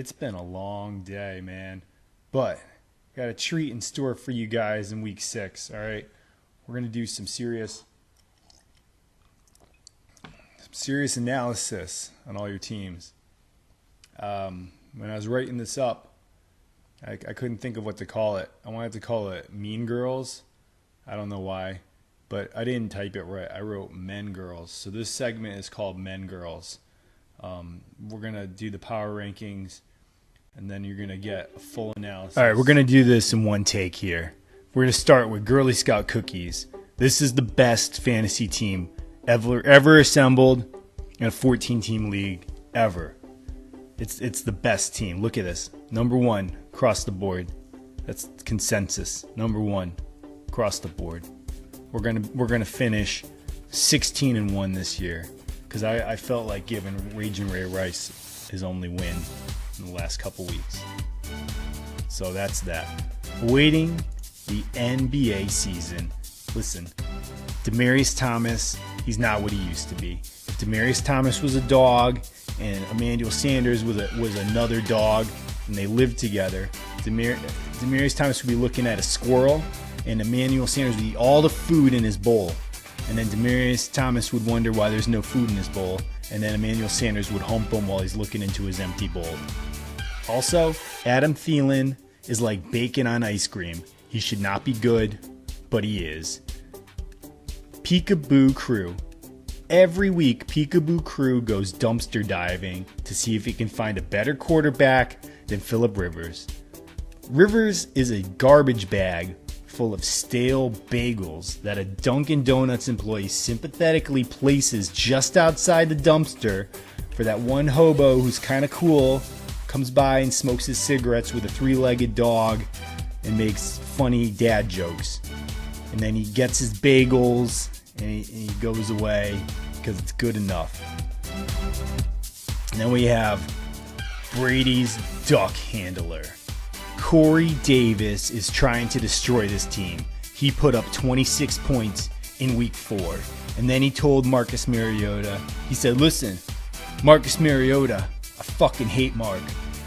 It's been a long day, man. But got a treat in store for you guys in week 6, all right? We're going to do some serious analysis on all your teams. When I was writing this up, I couldn't think of what to call it. I wanted to call it Mean Girls. I don't know why, but I didn't type it right. I wrote Men Girls. So this segment is called Men Girls. We're going to do the power rankings, and then you're going to get a full analysis. All right, we're going to do this in one take here. We're going to start with Girly Scout Cookies. This is the best fantasy team ever assembled in a 14-team league ever. It's the best team. Look at this. Number 1 across the board. That's consensus. Number 1 across the board. We're gonna finish 16-1 this year because I felt like giving Raging Ray Rice his only win in the last couple weeks. So that's that. Awaiting the NBA season. Listen, Demaryius Thomas, he's not what he used to be. If Demaryius Thomas was a dog and Emmanuel Sanders was another dog and they lived together, Demaryius Thomas would be looking at a squirrel and Emmanuel Sanders would eat all the food in his bowl. And then Demaryius Thomas would wonder why there's no food in his bowl. And then Emmanuel Sanders would hump him while he's looking into his empty bowl. Also, Adam Thielen is like bacon on ice cream. He should not be good, but he is. Peekaboo Crew. Every week, Peekaboo Crew goes dumpster diving to see if he can find a better quarterback than Phillip Rivers. Rivers is a garbage bag full of stale bagels that a Dunkin' Donuts employee sympathetically places just outside the dumpster for that one hobo who's kind of cool, comes by and smokes his cigarettes with a 3-legged dog and makes funny dad jokes. And then he gets his bagels and he goes away because it's good enough. And then we have Brady's duck handler. Corey Davis is trying to destroy this team. He put up 26 points in week 4. And then he told Marcus Mariota, he said, listen, Marcus Mariota, I fucking hate Mark.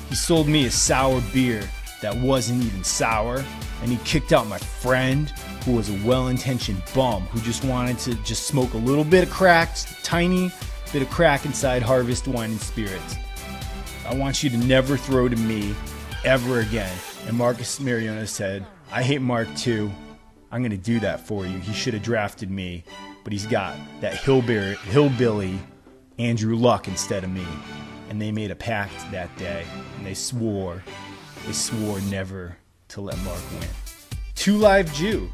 He sold me a sour beer that wasn't even sour. And he kicked out my friend who was a well-intentioned bum who just wanted to just smoke a little bit of crack, tiny bit of crack inside Harvest Wine and Spirits. I want you to never throw to me ever again. And Marcus Mariota said, I hate Mark too. I'm going to do that for you. He should have drafted me, but he's got that hillbilly Andrew Luck instead of me. And they made a pact that day, and they swore never to let Mark win. 2 Live Jew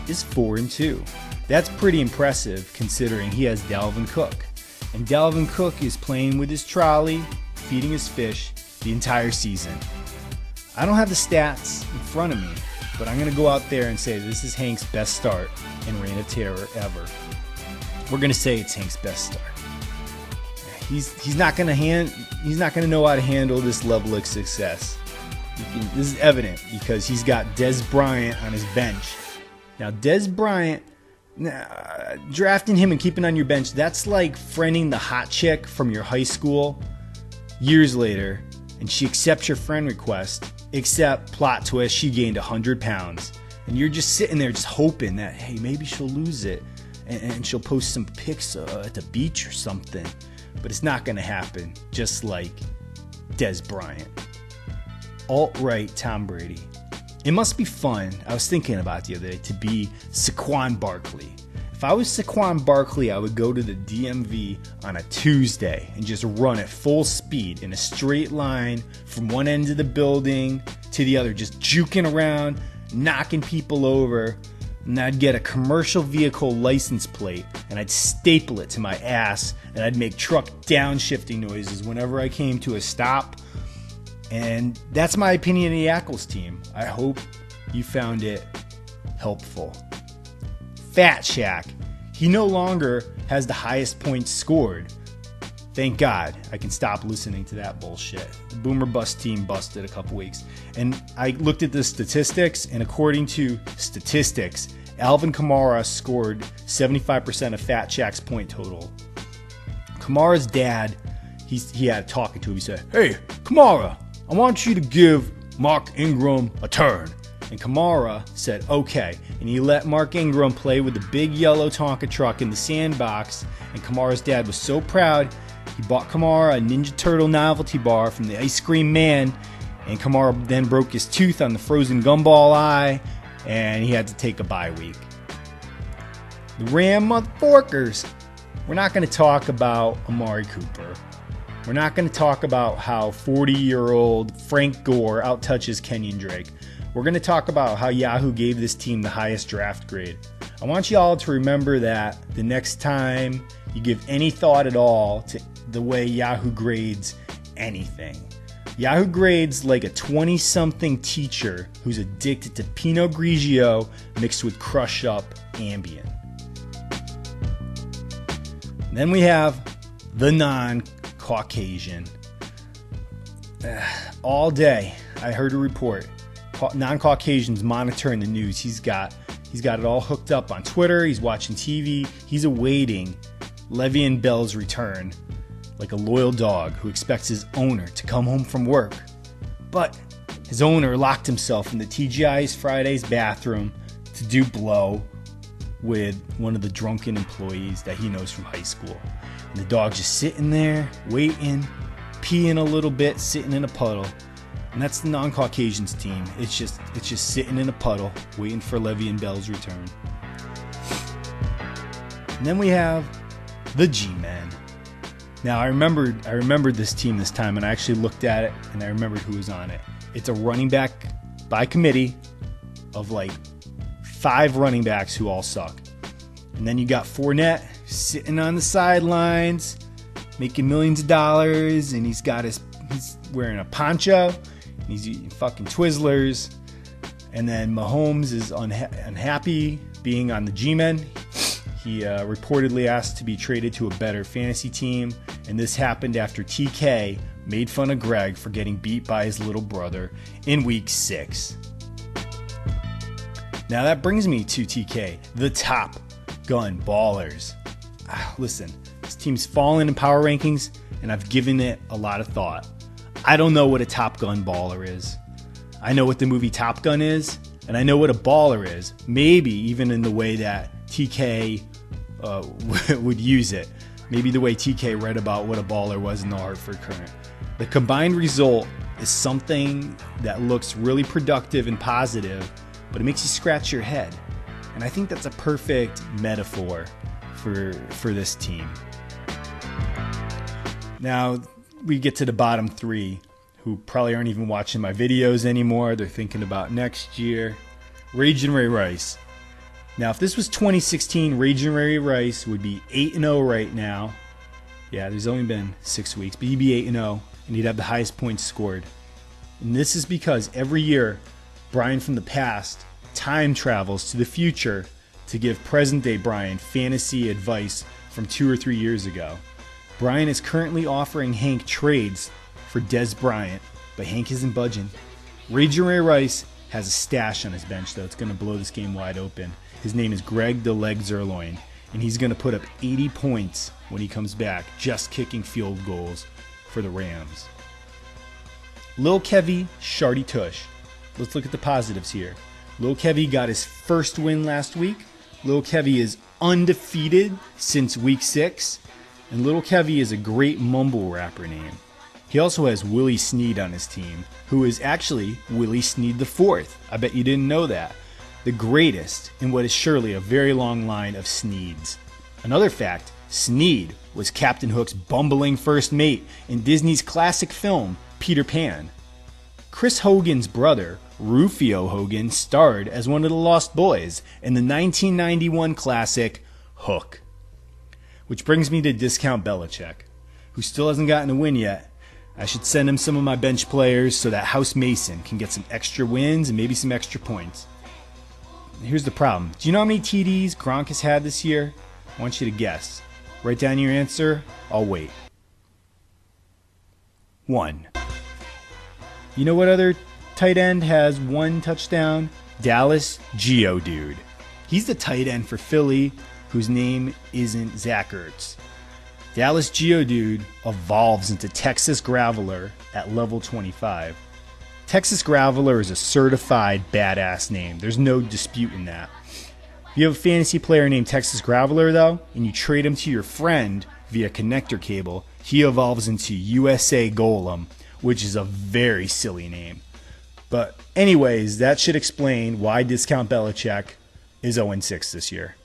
is 4-2. That's pretty impressive considering he has Dalvin Cook. And Dalvin Cook is playing with his trolley, feeding his fish the entire season. I don't have the stats in front of me, but I'm going to go out there and say this is Hank's best start in Reign of Terror ever. We're going to say it's Hank's best start. He's not going to know how to handle this level of success. This is evident because he's got Dez Bryant on his bench. Now, Dez Bryant, drafting him and keeping on your bench, that's like friending the hot chick from your high school years later, and she accepts your friend request, except, plot twist, she gained 100 pounds. And you're just sitting there just hoping that, hey, maybe she'll lose it, and she'll post some pics at the beach or something. But it's not going to happen, just like Dez Bryant. Alt-right Tom Brady. It must be fun, I was thinking about the other day, to be Saquon Barkley. If I was Saquon Barkley, I would go to the DMV on a Tuesday and just run at full speed in a straight line from one end of the building to the other, just juking around, knocking people over. And I'd get a commercial vehicle license plate and I'd staple it to my ass and I'd make truck downshifting noises whenever I came to a stop. And that's my opinion of the Ackles team. I hope you found it helpful. Fat Shack. He no longer has the highest points scored. Thank God I can stop listening to that bullshit. The Boomer Bust team busted a couple weeks. And I looked at the statistics, and according to statistics, Alvin Kamara scored 75% of Fat Shack's point total. Kamara's dad, he had talking to him. He said, "Hey, Kamara, I want you to give Mark Ingram a turn. And Kamara said, okay. And he let Mark Ingram play with the big yellow Tonka truck in the sandbox. And Kamara's dad was so proud, he bought Kamara a Ninja Turtle novelty bar from the Ice Cream Man. And Kamara then broke his tooth on the frozen gumball eye, and he had to take a bye week. The Ram motherforkers. We're not going to talk about Amari Cooper. We're not going to talk about how 40-year-old Frank Gore outtouches Kenyon Drake. We're going to talk about how Yahoo gave this team the highest draft grade. I want you all to remember that the next time you give any thought at all to the way Yahoo grades anything. Yahoo grades like a 20-something teacher who's addicted to Pinot Grigio mixed with Crush Up Ambien. And then we have the non-Caucasian. All day I heard a report. Non-Caucasians monitoring the news. He's got it all hooked up on Twitter. He's watching TV. He's awaiting Le'Veon Bell's return like a loyal dog who expects his owner to come home from work. But his owner locked himself in the TGI's Friday's bathroom to do blow with one of the drunken employees that he knows from high school. And the dog's just sitting there, waiting, peeing a little bit, sitting in a puddle. And that's the non-Caucasians team. It's just sitting in a puddle, waiting for Le'Veon Bell's return. And then we have the G-Men. Now I remembered this team this time, and I actually looked at it and I remembered who was on it. It's a running back by committee of like 5 running backs who all suck. And then you got Fournette sitting on the sidelines, making millions of dollars, and he's wearing a poncho, and he's eating fucking Twizzlers. And then Mahomes is unhappy being on the G-Men. He reportedly asked to be traded to a better fantasy team, and this happened after TK made fun of Greg for getting beat by his little brother in week 6. Now that brings me to TK, the Top Gun Ballers. Listen, this team's fallen in power rankings, and I've given it a lot of thought. I don't know what a Top Gun baller is. I know what the movie Top Gun is, and I know what a baller is, maybe even in the way that TK would use it. Maybe the way TK read about what a baller was in the Hartford Courant. The combined result is something that looks really productive and positive, but it makes you scratch your head. And I think that's a perfect metaphor for this team. Now, we get to the bottom 3, who probably aren't even watching my videos anymore. They're thinking about next year. Ragin' Ray Rice. Now, if this was 2016, Ragin' Ray Rice would be 8-0 right now. Yeah, there's only been 6 weeks, but he'd be 8-0, and he'd have the highest points scored. And this is because every year, Brian from the past time travels to the future to give present-day Brian fantasy advice from 2 or 3 years ago. Brian is currently offering Hank trades for Des Bryant, but Hank isn't budging. Ragin' Ray Rice has a stash on his bench, though. It's going to blow this game wide open. His name is Greg the Leg Zerloin, and he's going to put up 80 points when he comes back, just kicking field goals for the Rams. Lil Kevy, Shardy Tush. Let's look at the positives here. Lil Kevy got his first win last week. Lil Kevy is undefeated since week 6, and Lil Kevy is a great mumble rapper name. He also has Willie Snead on his team, who is actually Willie Snead IV. I bet you didn't know that. The greatest in what is surely a very long line of Sneads. Another fact, Snead was Captain Hook's bumbling first mate in Disney's classic film, Peter Pan. Chris Hogan's brother, Rufio Hogan, starred as one of the Lost Boys in the 1991 classic Hook. Which brings me to Discount Belichick, who still hasn't gotten a win yet. I should send him some of my bench players so that House Mason can get some extra wins and maybe some extra points. Here's the problem. Do you know how many TDs Gronk has had this year? I want you to guess. Write down your answer. I'll wait. 1. You know what other tight end has 1 touchdown? Dallas Geodude. He's the tight end for Philly, whose name isn't Zach Ertz. Dallas Geodude evolves into Texas Graveler at level 25. Texas Graveler is a certified badass name. There's no disputing that. If you have a fantasy player named Texas Graveler, though, and you trade him to your friend via connector cable, he evolves into USA Golem, which is a very silly name. But anyways, that should explain why Discount Belichick is 0-6 this year.